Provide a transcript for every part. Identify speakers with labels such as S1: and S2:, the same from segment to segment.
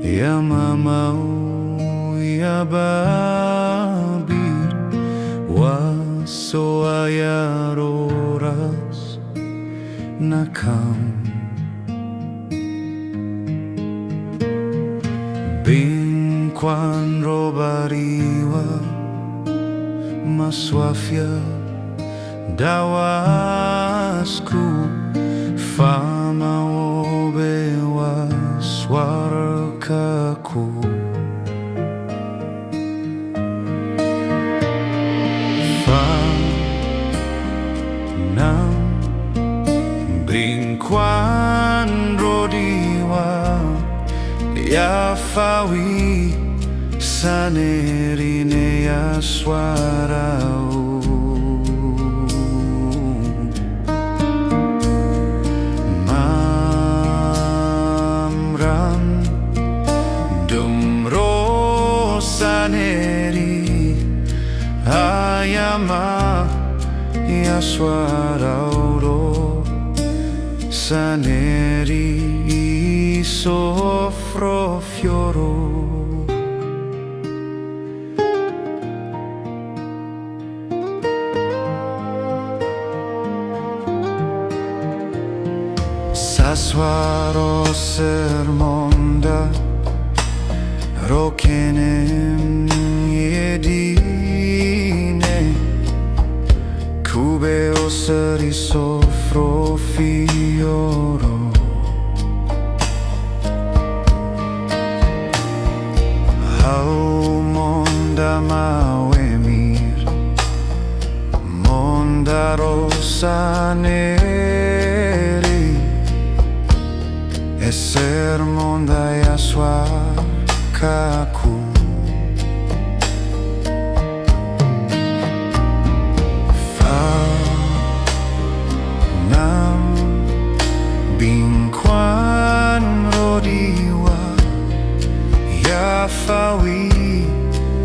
S1: Ya mamau ya babir waso ayaroras nakam Binkwan robariwa maswafia dawasku fama obewa swarkaku Fanam Binkwan rodiwa ya fawi Saneri ne ya swarau Mamram dumro Saneri ayama ya swarau Saneri soffro fioro Saswaro ser Monda rokenem yedine Kube o seri soffro fioro Monda mawemir Monda Saneri Eser monda ya swakaku Fanam Binkwan rodiwa ya fawi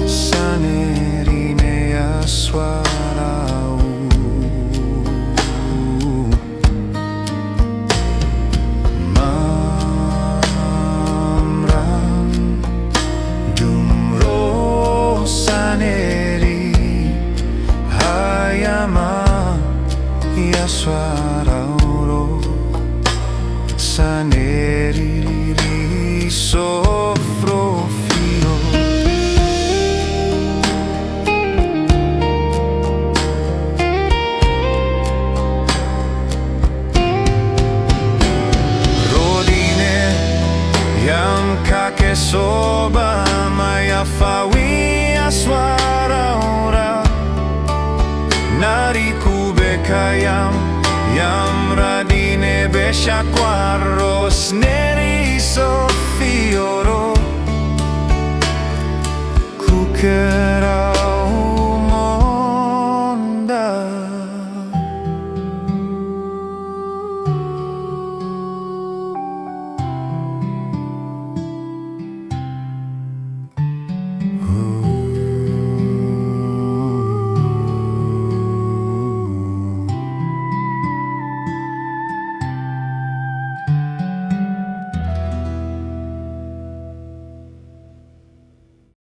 S1: Saneri ne ya swarau Mamram dumro Saneri hayama ya swarau Saneri soffro Kake soba maya fawi aswara ora Nari kube kayam Yam radine besha quarros neri sofi